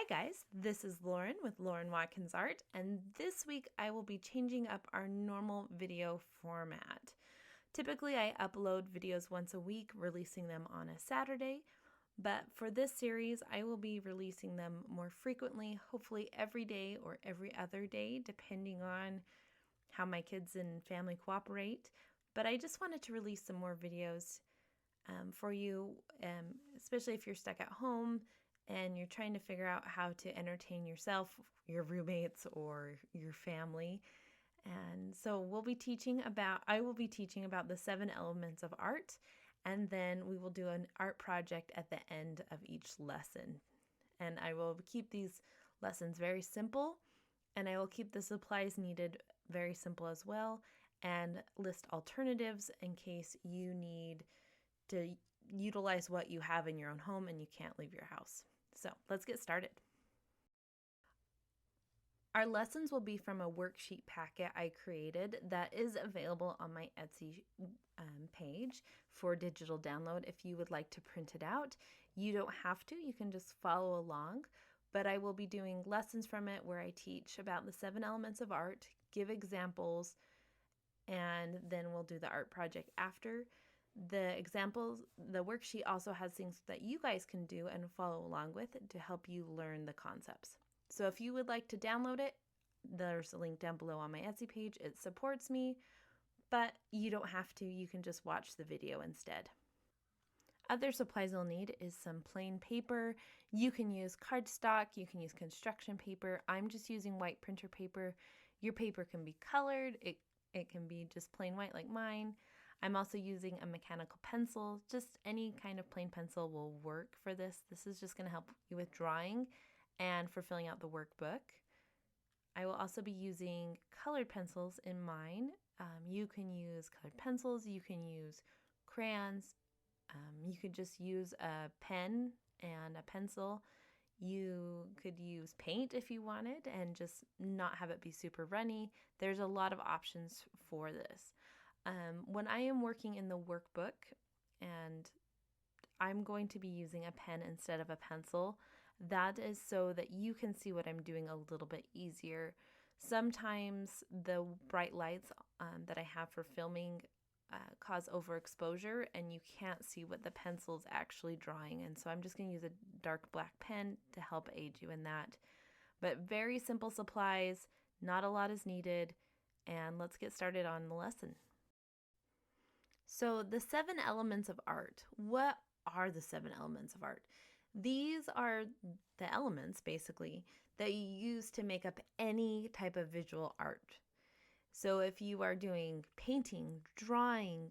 guys, this is Lauren with Lauren Watkins Art, and this week I will be changing up our normal video format. Typically I upload videos once a week, releasing them on a Saturday, but for this series I will be releasing them more frequently, hopefully every day or every other day, depending on how my kids and family cooperate. But I just wanted to release some more videos for you, especially if you're stuck at home and you're trying to figure out how to entertain yourself, your roommates, or your family. And so I will be teaching about the 7 elements of art, and then we will do an art project at the end of each lesson. And I will keep these lessons very simple, and I will keep the supplies needed very simple as well, and list alternatives in case you need to utilize what you have in your own home and you can't leave your house. So let's get started. Our lessons will be from a worksheet packet I created that is available on my Etsy page for digital download if you would like to print it out. You don't have to, you can just follow along, but I will be doing lessons from it where I teach about the 7 elements of art, give examples, and then we'll do the art project after. The worksheet also has things that you guys can do and follow along with to help you learn the concepts. So if you would like to download it, there's a link down below on my Etsy page. It supports me, but you don't have to. You can just watch the video instead. Other supplies you'll need is some plain paper. You can use cardstock, you can use construction paper. I'm just using white printer paper. Your paper can be colored. It can be just plain white like mine. I'm also using a mechanical pencil. Just any kind of plain pencil will work for this. This is just going to help you with drawing and for filling out the workbook. I will also be using colored pencils in mine. You can use colored pencils, you can use crayons, you could just use a pen and a pencil. You could use paint if you wanted and just not have it be super runny. There's a lot of options for this. When I am working in the workbook and I'm going to be using a pen instead of a pencil, that is so that you can see what I'm doing a little bit easier. Sometimes the bright lights that I have for filming cause overexposure and you can't see what the pencil's actually drawing, and so I'm just going to use a dark black pen to help aid you in that. But very simple supplies, not a lot is needed, and let's get started on the lesson. So the 7 elements of art. What are the 7 elements of art? These are the elements, basically, that you use to make up any type of visual art. So if you are doing painting, drawing,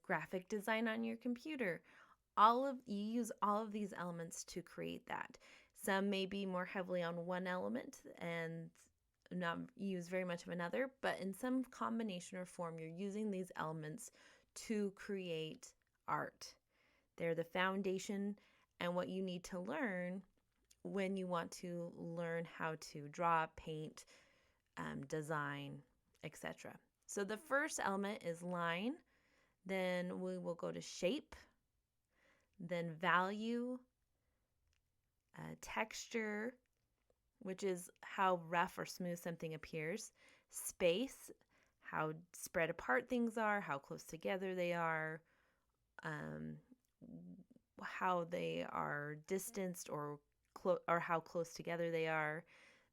graphic design on your computer, you use all of these elements to create that. Some may be more heavily on one element and not use very much of another, but in some combination or form, you're using these elements to create art. They're the foundation and what you need to learn when you want to learn how to draw, paint, design, etc. So the first element is line, then we will go to shape, then value, texture, which is how rough or smooth something appears, space, how spread apart things are, how close together they are, how they are distanced or how close together they are.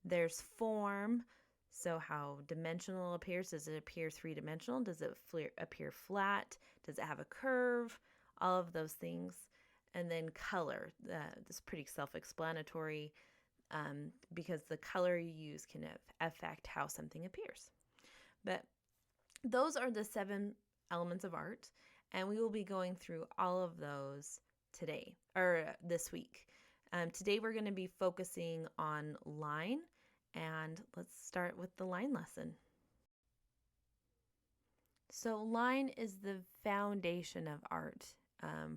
There's form, so how dimensional appears. Does it appear 3-dimensional? Does it appear flat? Does it have a curve? All of those things. And then color. This is pretty self-explanatory because the color you use can affect how something appears. But those are the 7 elements of art, and we will be going through all of those today, or this week. Today we're going to be focusing on line, and let's start with the line lesson. So line is the foundation of art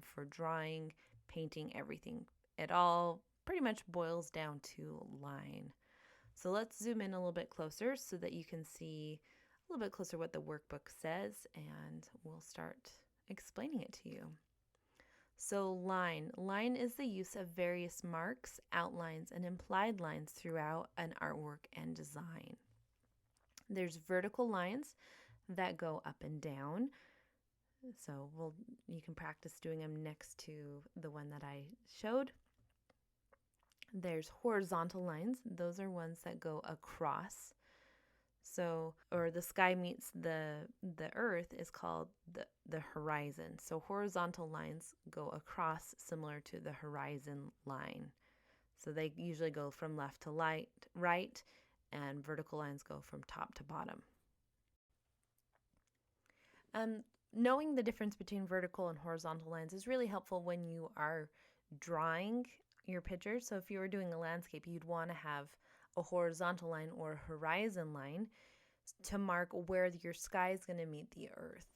for drawing, painting, everything. It all pretty much boils down to line. So let's zoom in a little bit closer so that you can see a little bit closer what the workbook says, and we'll start explaining it to you. So line. Line is the use of various marks, outlines, and implied lines throughout an artwork and design. There's vertical lines that go up and down. So you can practice doing them next to the one that I showed. There's horizontal lines. Those are ones that go across. So, or the sky meets the earth is called the horizon. So horizontal lines go across, similar to the horizon line. So they usually go from left to right, and vertical lines go from top to bottom. Knowing the difference between vertical and horizontal lines is really helpful when you are drawing your picture. So if you were doing a landscape, you'd want to have a horizontal line or a horizon line to mark where your sky is going to meet the earth.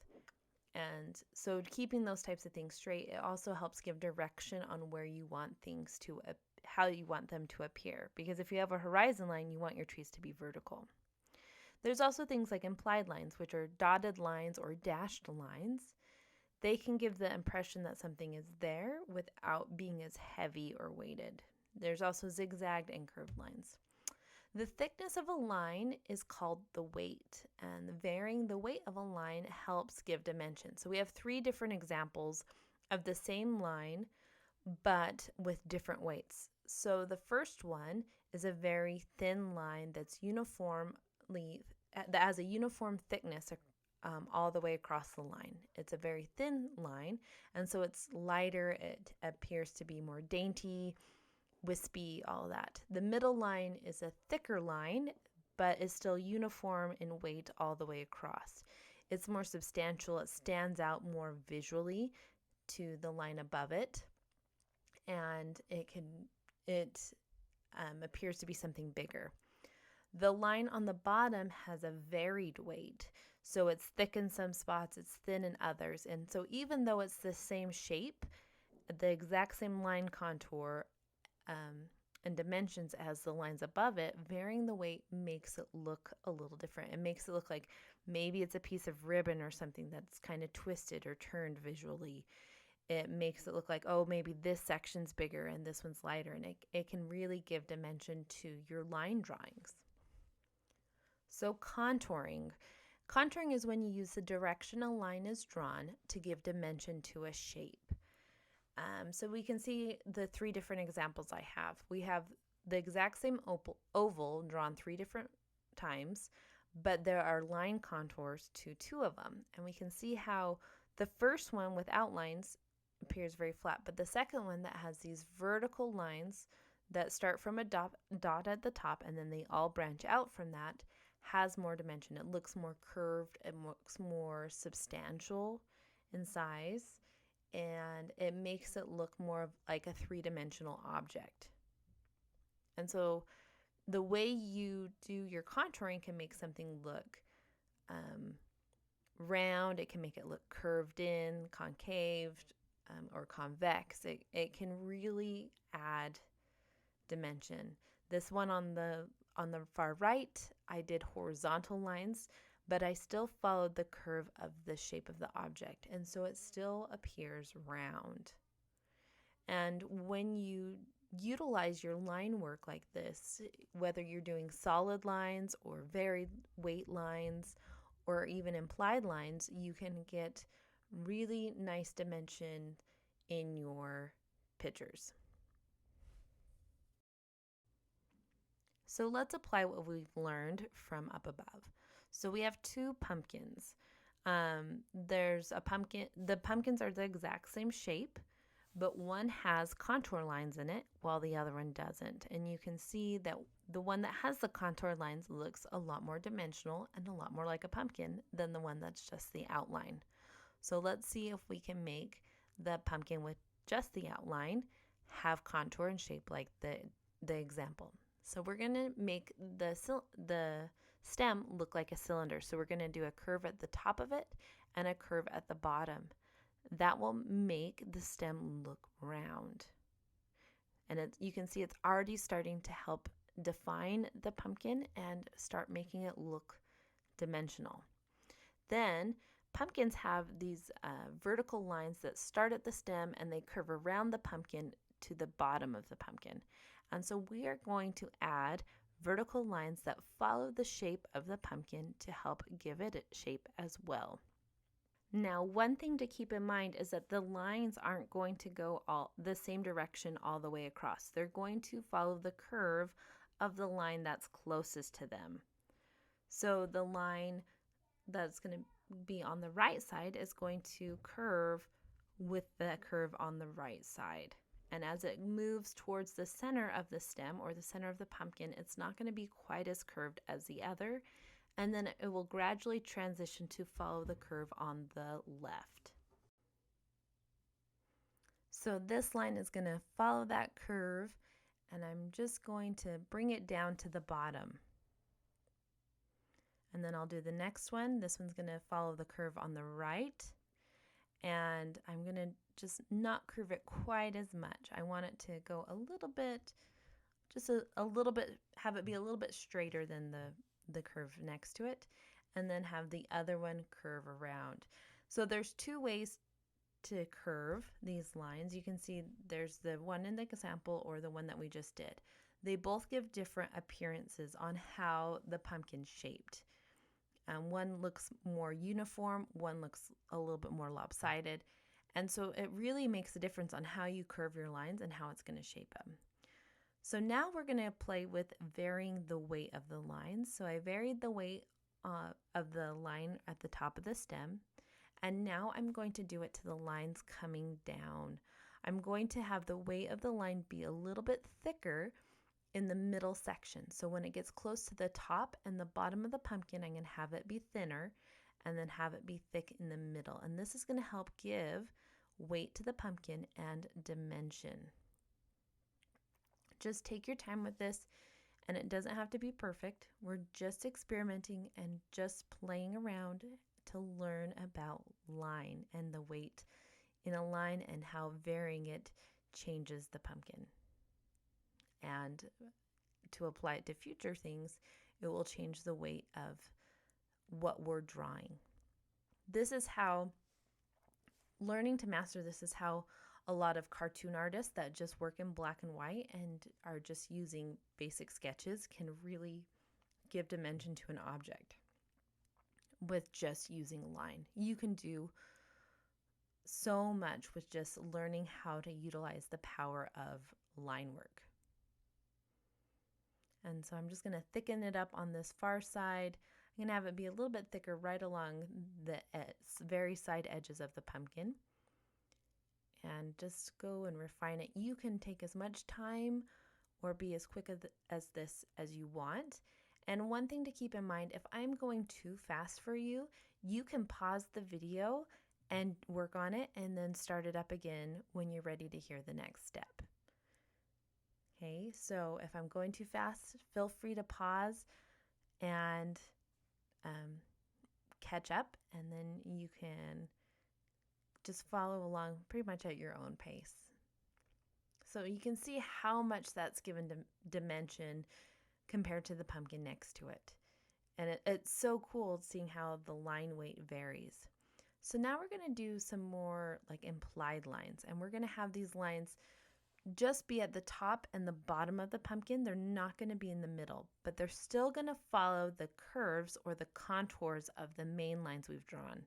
And so keeping those types of things straight, it also helps give direction on where you want things to, how you want them to appear. Because if you have a horizon line, you want your trees to be vertical. There's also things like implied lines, which are dotted lines or dashed lines. They can give the impression that something is there without being as heavy or weighted. There's also zigzagged and curved lines. The thickness of a line is called the weight, and varying the weight of a line helps give dimension. So we have 3 different examples of the same line, but with different weights. So the first one is a very thin line that has a uniform thickness all the way across the line. It's a very thin line, and so it's lighter. It appears to be more dainty, wispy, all that. The middle line is a thicker line, but is still uniform in weight all the way across. It's more substantial. It stands out more visually to the line above it, and it appears to be something bigger. The line on the bottom has a varied weight. So it's thick in some spots, it's thin in others. And so even though it's the same shape, the exact same line contour and dimensions as the lines above it, varying the weight makes it look a little different. It makes it look like maybe it's a piece of ribbon or something that's kind of twisted or turned visually. It makes it look like, oh, maybe this section's bigger and this one's lighter. And it can really give dimension to your line drawings. So contouring. Contouring is when you use the direction a line is drawn to give dimension to a shape. So we can see the 3 different examples I have. We have the exact same oval drawn 3 different times, but there are line contours to 2 of them. And we can see how the first one with outlines appears very flat, but the second one that has these vertical lines that start from a dot at the top and then they all branch out from that has more dimension. It looks more curved, it looks more substantial in size, and it makes it look more like a 3-dimensional object. And so the way you do your contouring can make something look round. It can make it look curved in, concaved, or convex. It can really add dimension. This one on the far right, I did horizontal lines, but I still followed the curve of the shape of the object, and so it still appears round. And when you utilize your line work like this, whether you're doing solid lines or varied weight lines or even implied lines, you can get really nice dimension in your pictures. So let's apply what we've learned from up above. So we have 2 pumpkins. There's a pumpkin. The pumpkins are the exact same shape, but one has contour lines in it while the other one doesn't. And you can see that the one that has the contour lines looks a lot more dimensional and a lot more like a pumpkin than the one that's just the outline. So let's see if we can make the pumpkin with just the outline have contour and shape like the example. So we're going to make the stem look like a cylinder. So we're going to do a curve at the top of it and a curve at the bottom. That will make the stem look round. And you can see it's already starting to help define the pumpkin and start making it look dimensional. Then pumpkins have these vertical lines that start at the stem and they curve around the pumpkin to the bottom of the pumpkin. And so we are going to add vertical lines that follow the shape of the pumpkin to help give it shape as well. Now, one thing to keep in mind is that the lines aren't going to go all the same direction all the way across. They're going to follow the curve of the line that's closest to them. So the line that's going to be on the right side is going to curve with the curve on the right side. And as it moves towards the center of the stem or the center of the pumpkin, it's not going to be quite as curved as the other. And then it will gradually transition to follow the curve on the left. So this line is going to follow that curve, and I'm just going to bring it down to the bottom. And then I'll do the next one. This one's going to follow the curve on the right. And I'm going to just not curve it quite as much. I want it to go a little bit, just a little bit, have it be a little bit straighter than the curve next to it. And then have the other one curve around. So there's two ways to curve these lines. You can see there's the one in the example or the one that we just did. They both give different appearances on how the pumpkin's shaped. One looks more uniform, one looks a little bit more lopsided. And so it really makes a difference on how you curve your lines and how it's going to shape them. So now we're going to play with varying the weight of the lines. So I varied the weight of the line at the top of the stem. And now I'm going to do it to the lines coming down. I'm going to have the weight of the line be a little bit thicker in the middle section. So when it gets close to the top and the bottom of the pumpkin, I'm going to have it be thinner and then have it be thick in the middle. And this is going to help give weight to the pumpkin and dimension. Just take your time with this, and it doesn't have to be perfect. We're just experimenting and just playing around to learn about line and the weight in a line and how varying it changes the pumpkin. And to apply it to future things, it will change the weight of what we're drawing. This is how learning to master this is how a lot of cartoon artists that just work in black and white and are just using basic sketches can really give dimension to an object with just using a line. You can do so much with just learning how to utilize the power of line work. And so I'm just going to thicken it up on this far side. I'm going to have it be a little bit thicker right along the very side edges of the pumpkin. And just go and refine it. You can take as much time or be as quick as this as you want. And one thing to keep in mind, if I'm going too fast for you, you can pause the video and work on it and then start it up again when you're ready to hear the next step. Okay, so if I'm going too fast, feel free to pause and catch up, and then you can just follow along pretty much at your own pace. So you can see how much that's given dimension compared to the pumpkin next to it. And it's so cool seeing how the line weight varies. So now we're going to do some more like implied lines, and we're going to have these lines just be at the top and the bottom of the pumpkin. They're not going to be in the middle, but they're still going to follow the curves or the contours of the main lines we've drawn.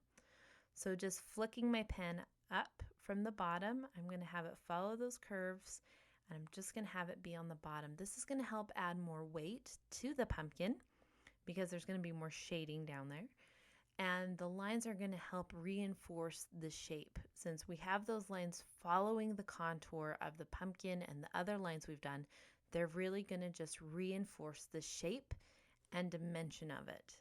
So just flicking my pen up from the bottom, I'm going to have it follow those curves, and I'm just going to have it be on the bottom. This is going to help add more weight to the pumpkin because there's going to be more shading down there. And the lines are going to help reinforce the shape. Since we have those lines following the contour of the pumpkin and the other lines we've done, they're really going to just reinforce the shape and dimension of it.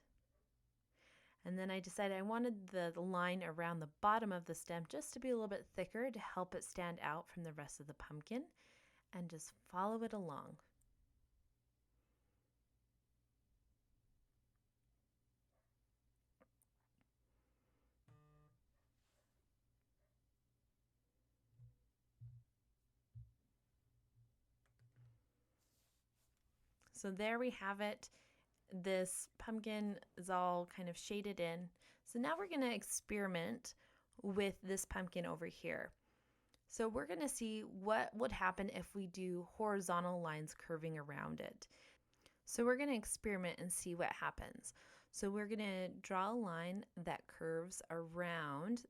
And then I decided I wanted the line around the bottom of the stem just to be a little bit thicker to help it stand out from the rest of the pumpkin, and just follow it along. So there we have it. This pumpkin is all kind of shaded in. So now we're going to experiment with this pumpkin over here. So we're going to see what would happen if we do horizontal lines curving around it. So we're going to experiment and see what happens. So we're going to draw a line that curves around,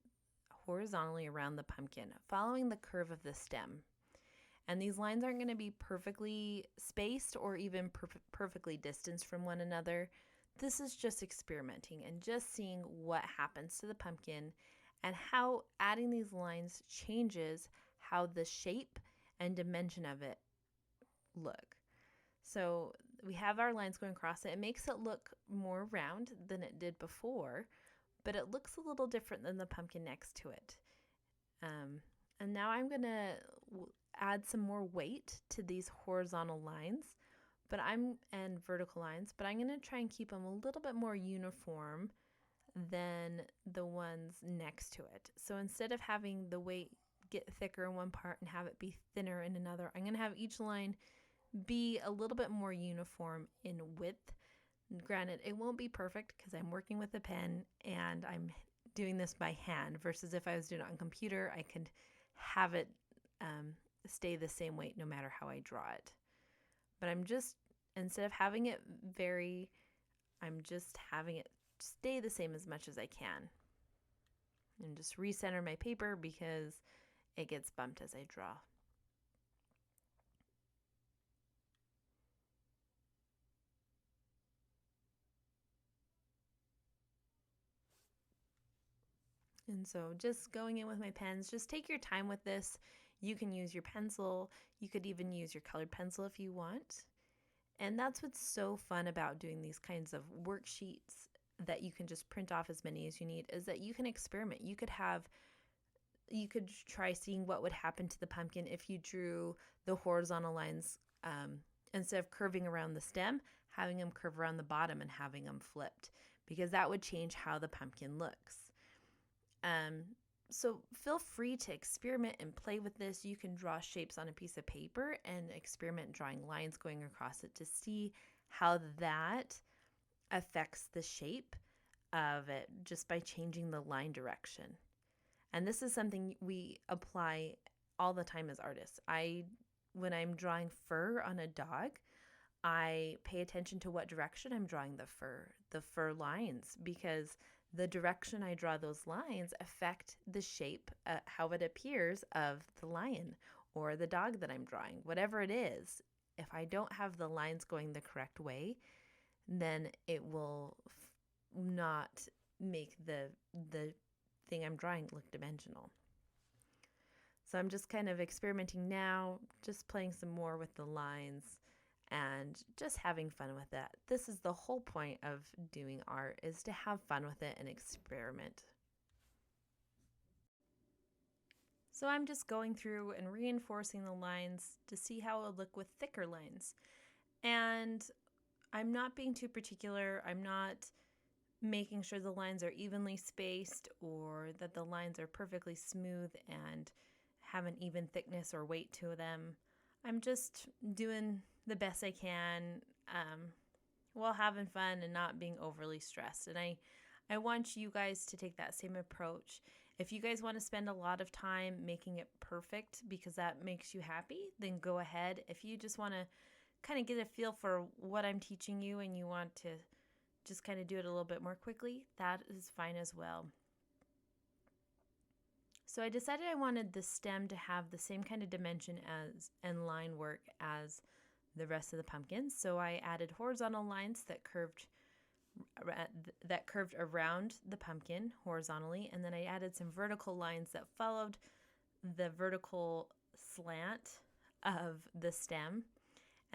horizontally around the pumpkin, following the curve of the stem. And these lines aren't going to be perfectly spaced or even perfectly distanced from one another. This is just experimenting and just seeing what happens to the pumpkin and how adding these lines changes how the shape and dimension of it look. So we have our lines going across it. It makes it look more round than it did before, but it looks a little different than the pumpkin next to it. And now I'm going to add some more weight to these horizontal lines and vertical lines, but I'm going to try and keep them a little bit more uniform than the ones next to it. So instead of having the weight get thicker in one part and have it be thinner in another, I'm going to have each line be a little bit more uniform in width. Granted, it won't be perfect because I'm working with a pen and I'm doing this by hand, versus if I was doing it on computer, I could have it stay the same weight no matter how I draw it. But instead of having it vary, I'm just having it stay the same as much as I can. And just recenter my paper because it gets bumped as I draw. And so just going in with my pens, just take your time with this. You can use your pencil. You could even use your colored pencil if you want. And that's what's so fun about doing these kinds of worksheets that you can just print off as many as you need, is that you can experiment. You could try seeing what would happen to the pumpkin if you drew the horizontal lines instead of curving around the stem, having them curve around the bottom and having them flipped, because that would change how the pumpkin looks. So feel free to experiment and play with this. You can draw shapes on a piece of paper and experiment drawing lines going across it to see how that affects the shape of it just by changing the line direction. And this is something we apply all the time as artists. When I'm drawing fur on a dog, I pay attention to what direction I'm drawing the fur lines, because the direction I draw those lines affect the shape, how it appears of the lion or the dog that I'm drawing, whatever it is. If I don't have the lines going the correct way, then it will not make the thing I'm drawing look dimensional. So I'm just kind of experimenting now, just playing some more with the lines and just having fun with that. This is the whole point of doing art, is to have fun with it and experiment. So I'm just going through and reinforcing the lines to see how it will look with thicker lines. And I'm not being too particular. I'm not making sure the lines are evenly spaced or that the lines are perfectly smooth and have an even thickness or weight to them. I'm just doing the best I can while having fun and not being overly stressed. And I want you guys to take that same approach. If you guys want to spend a lot of time making it perfect because that makes you happy, then go ahead. If you just want to kind of get a feel for what I'm teaching you and you want to just kind of do it a little bit more quickly, that is fine as well. So I decided I wanted the stem to have the same kind of dimension and line work as the rest of the pumpkin. So I added horizontal lines that curved around the pumpkin horizontally, and then I added some vertical lines that followed the vertical slant of the stem.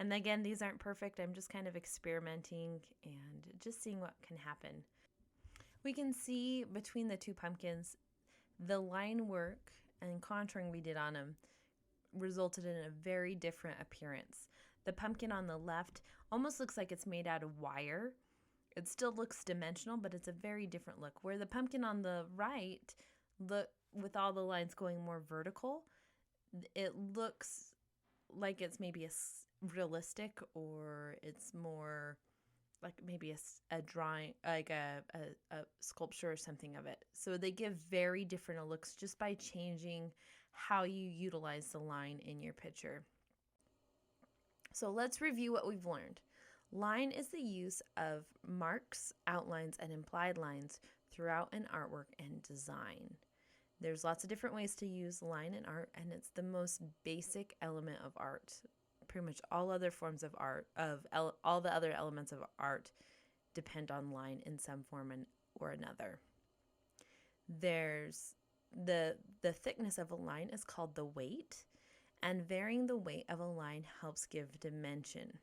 And again, these aren't perfect. I'm just kind of experimenting and just seeing what can happen. We can see between the two pumpkins, the line work and contouring we did on them resulted in a very different appearance. The pumpkin on the left almost looks like it's made out of wire. It still looks dimensional, but it's a very different look. Where the pumpkin on the right, with all the lines going more vertical, it looks like it's maybe realistic, or it's more like maybe a drawing, like a sculpture or something of it. So they give very different looks just by changing how you utilize the line in your picture. So let's review what we've learned. Line is the use of marks, outlines, and implied lines throughout an artwork and design. There's lots of different ways to use line in art, and it's the most basic element of art. Pretty much all other forms of art, all the other elements of art, depend on line in some form or another. There's the thickness of a line is called the weight, and varying the weight of a line helps give dimension.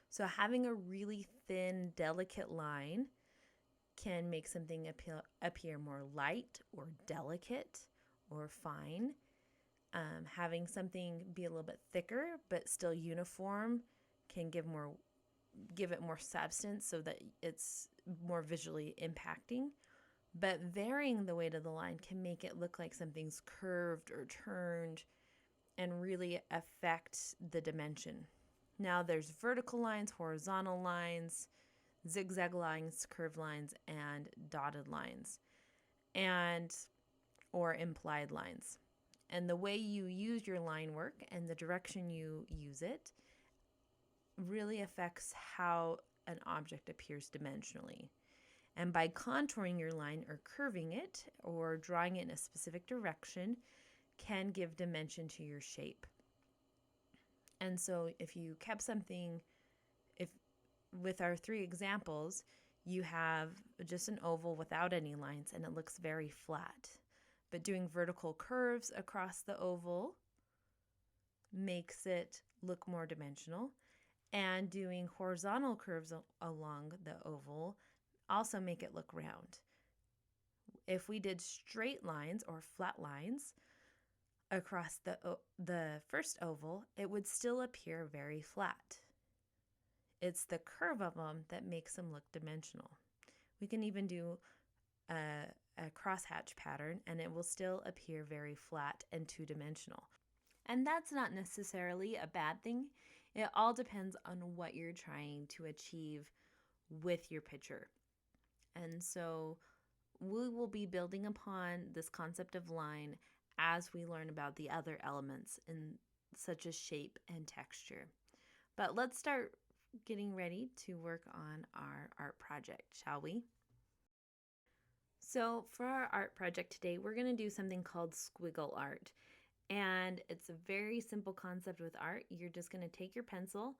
So having a really thin, delicate line can make something appear more light or delicate or fine. Having something be a little bit thicker but still uniform can give it more substance so that it's more visually impacting. But varying the weight of the line can make it look like something's curved or turned and really affect the dimension. Now there's vertical lines, horizontal lines, zigzag lines, curved lines, and dotted lines, or implied lines. And the way you use your line work and the direction you use it really affects how an object appears dimensionally. And by contouring your line or curving it or drawing it in a specific direction can give dimension to your shape. And so if you kept something, if with our 3 examples, you have just an oval without any lines and it looks very flat. But doing vertical curves across the oval makes it look more dimensional. And doing horizontal curves along the oval also make it look round. If we did straight lines or flat lines across the first oval, it would still appear very flat. It's the curve of them that makes them look dimensional. We can even do a crosshatch pattern and it will still appear very flat and two-dimensional. And that's not necessarily a bad thing. It all depends on what you're trying to achieve with your picture. And so we will be building upon this concept of line as we learn about the other elements such as shape and texture. But let's start getting ready to work on our art project, shall we? So for our art project today, we're going to do something called squiggle art. And it's a very simple concept with art. You're just going to take your pencil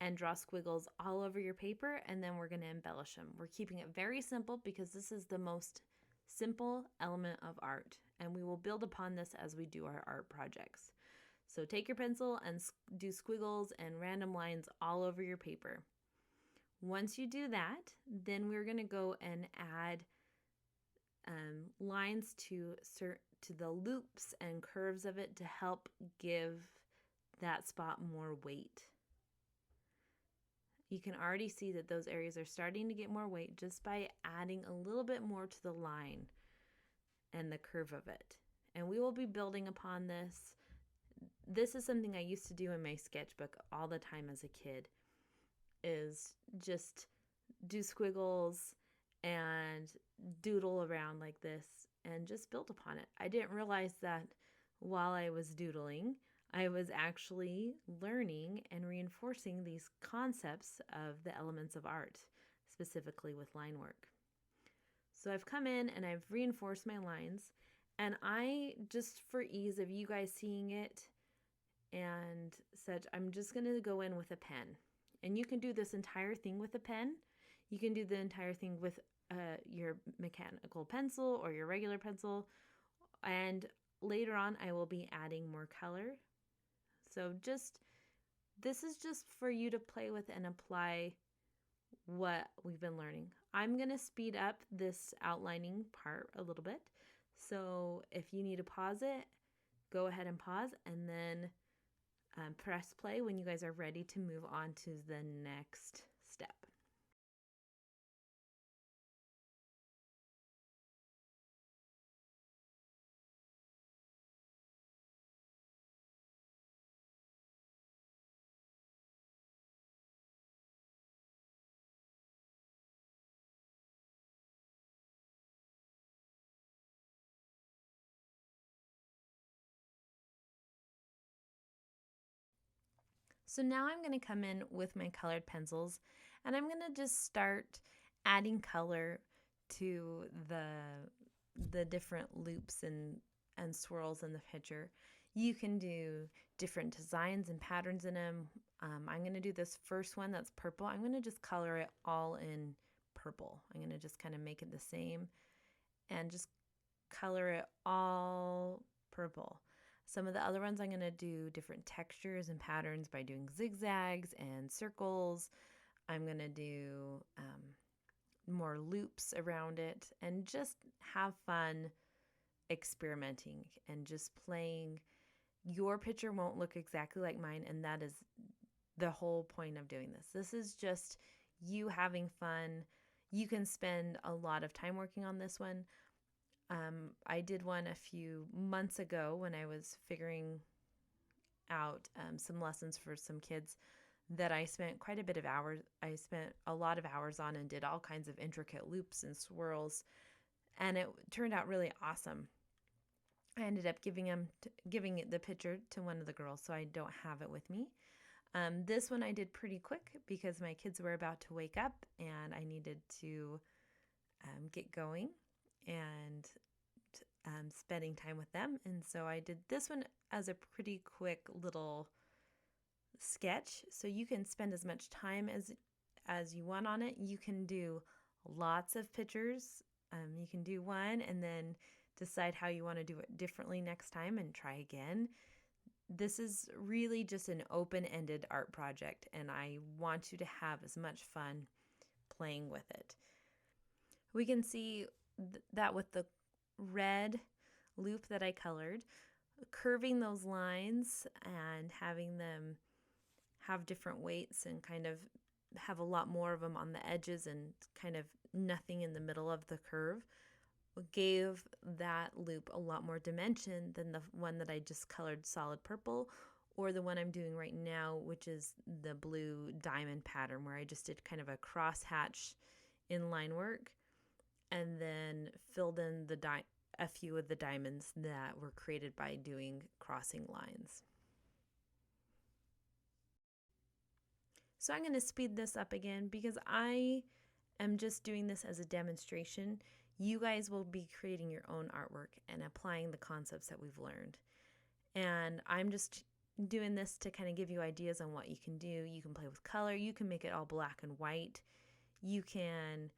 and draw squiggles all over your paper, and then we're going to embellish them. We're keeping it very simple because this is the most simple element of art, and we will build upon this as we do our art projects. So take your pencil and do squiggles and random lines all over your paper. Once you do that, then we're going to go and add lines to the loops and curves of it to help give that spot more weight. You can already see that those areas are starting to get more weight just by adding a little bit more to the line and the curve of it. And we will be building upon this. This is something I used to do in my sketchbook all the time as a kid, is just do squiggles and doodle around like this and just build upon it. I didn't realize that while I was doodling, I was actually learning and reinforcing these concepts of the elements of art, specifically with line work. So I've come in and I've reinforced my lines, and I, just for ease of you guys seeing it and such, I'm just going to go in with a pen. And you can do this entire thing with a pen. You can do the entire thing with your mechanical pencil or your regular pencil. And later on, I will be adding more color. So this is just for you to play with and apply what we've been learning. I'm going to speed up this outlining part a little bit. So if you need to pause it, go ahead and pause and then press play when you guys are ready to move on to the next step. So now I'm going to come in with my colored pencils and I'm going to just start adding color to the different loops and swirls in the picture. You can do different designs and patterns in them. I'm going to do this first one that's purple. I'm going to just color it all in purple. I'm going to just kind of make it the same and just color it all purple. Some of the other ones I'm going to do different textures and patterns by doing zigzags and circles. I'm going to do more loops around it and just have fun experimenting and just playing. Your picture won't look exactly like mine, and that is the whole point of doing this. This is just you having fun. You can spend a lot of time working on this one. I did one a few months ago when I was figuring out some lessons for some kids that I spent quite a bit of hours. I spent a lot of hours on and did all kinds of intricate loops and swirls, and it turned out really awesome. I ended up giving the picture to one of the girls, so I don't have it with me. This one I did pretty quick because my kids were about to wake up and I needed to get going and spending time with them. And so I did this one as a pretty quick little sketch. So you can spend as much time as you want on it. You can do lots of pictures. You can do one and then decide how you want to do it differently next time and try again. This is really just an open-ended art project, and I want you to have as much fun playing with it. We can see that with the red loop that I colored, curving those lines and having them have different weights and kind of have a lot more of them on the edges and kind of nothing in the middle of the curve gave that loop a lot more dimension than the one that I just colored solid purple, or the one I'm doing right now, which is the blue diamond pattern where I just did kind of a crosshatch inline work and then filled in a few of the diamonds that were created by doing crossing lines. So I'm going to speed this up again because I am just doing this as a demonstration. You guys will be creating your own artwork and applying the concepts that we've learned. And I'm just doing this to kind of give you ideas on what you can do. You can play with color. You can make it all black and white. You can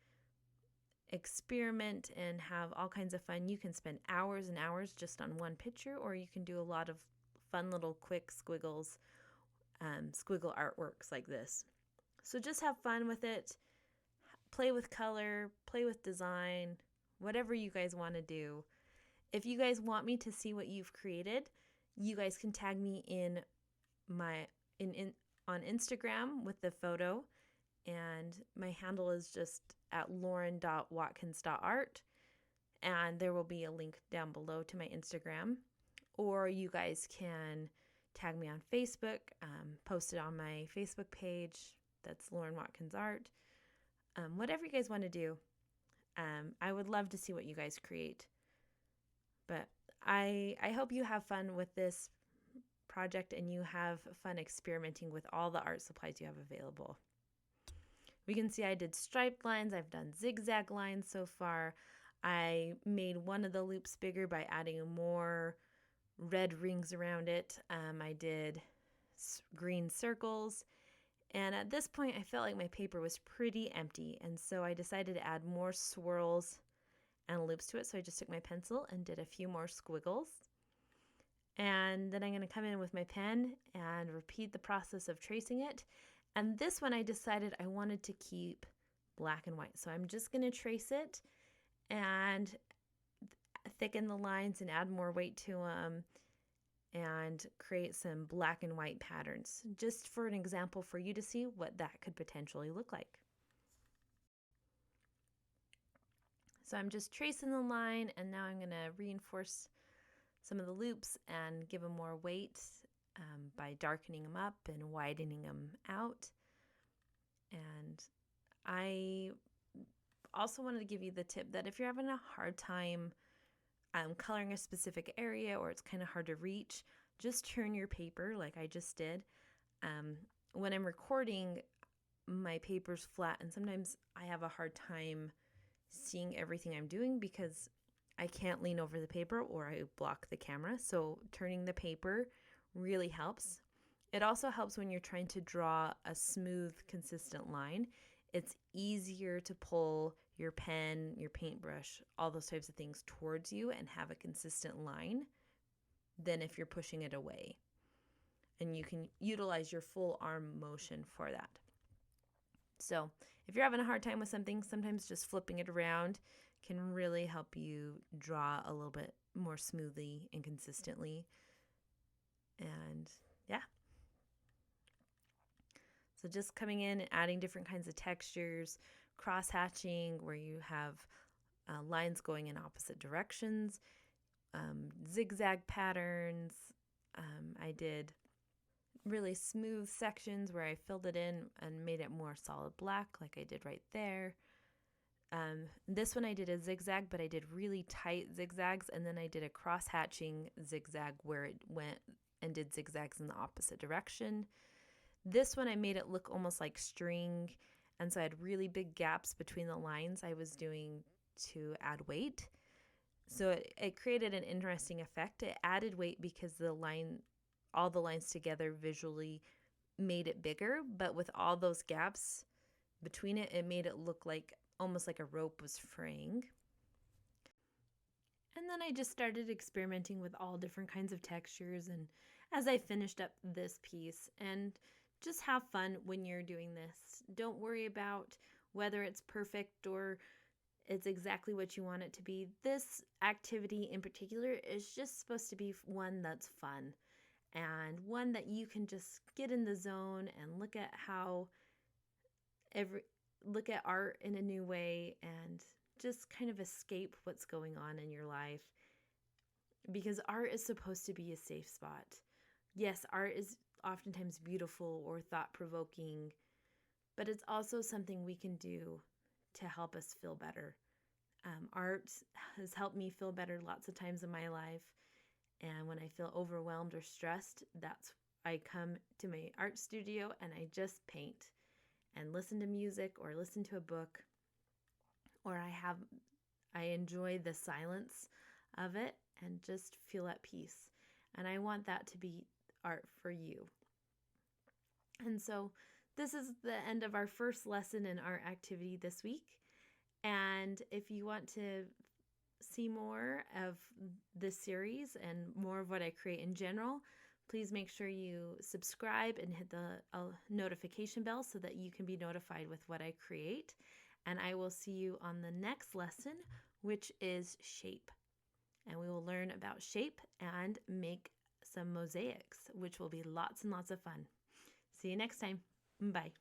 experiment and have all kinds of fun. You can spend hours and hours just on one picture, or you can do a lot of fun little quick squiggles, squiggle artworks like this. So just have fun with it. Play with color, play with design, whatever you guys want to do. If you guys want me to see what you've created, you guys can tag me on Instagram with the photo, and my handle is just at lauren.watkins.art, and there will be a link down below to my Instagram. Or you guys can tag me on Facebook, post it on my Facebook page. That's Lauren Watkins Art. Whatever you guys want to do. I would love to see what you guys create. But I hope you have fun with this project and you have fun experimenting with all the art supplies you have available. We can see I did striped lines. I've done zigzag lines so far. I made one of the loops bigger by adding more red rings around it. I did green circles. And at this point, I felt like my paper was pretty empty, and so I decided to add more swirls and loops to it. So I just took my pencil and did a few more squiggles. And then I'm going to come in with my pen and repeat the process of tracing it. And this one I decided I wanted to keep black and white. So I'm just going to trace it and thicken the lines and add more weight to them and create some black and white patterns, just for an example for you to see what that could potentially look like. So I'm just tracing the line, and now I'm going to reinforce some of the loops and give them more weight by darkening them up and widening them out. And I also wanted to give you the tip that if you're having a hard time coloring a specific area or it's kind of hard to reach, just turn your paper like I just did when I'm recording, my paper's flat, and sometimes I have a hard time seeing everything I'm doing because I can't lean over the paper or I block the camera. So turning the paper really helps. It also helps when you're trying to draw a smooth, consistent line. It's easier to pull your pen, your paintbrush, all those types of things towards you and have a consistent line than if you're pushing it away. And you can utilize your full arm motion for that. So if you're having a hard time with something, sometimes just flipping it around can really help you draw a little bit more smoothly and consistently. And yeah. So just coming in and adding different kinds of textures, cross-hatching where you have lines going in opposite directions, zigzag patterns. I did really smooth sections where I filled it in and made it more solid black like I did right there. This one I did a zigzag, but I did really tight zigzags, and then I did a cross-hatching zigzag where it went and did zigzags in the opposite direction. This one I made it look almost like string, and so I had really big gaps between the lines I was doing to add weight. So it created an interesting effect. It added weight because all the lines together visually made it bigger, but with all those gaps between it, it made it look like almost like a rope was fraying. And then I just started experimenting with all different kinds of textures, and as I finished up this piece, and just have fun when you're doing this. Don't worry about whether it's perfect or it's exactly what you want it to be. This activity in particular is just supposed to be one that's fun and one that you can just get in the zone and look at art in a new way and just kind of escape what's going on in your life, because art is supposed to be a safe spot. Yes, art is oftentimes beautiful or thought-provoking, but it's also something we can do to help us feel better. Art has helped me feel better lots of times in my life, and when I feel overwhelmed or stressed, I come to my art studio and I just paint and listen to music or listen to a book, or I enjoy the silence of it and just feel at peace. And I want that to be art for you. And so this is the end of our first lesson in art activity this week. And if you want to see more of this series and more of what I create in general, please make sure you subscribe and hit the notification bell so that you can be notified with what I create. And I will see you on the next lesson, which is shape. And we will learn about shape and make some mosaics, which will be lots and lots of fun. See you next time. Bye.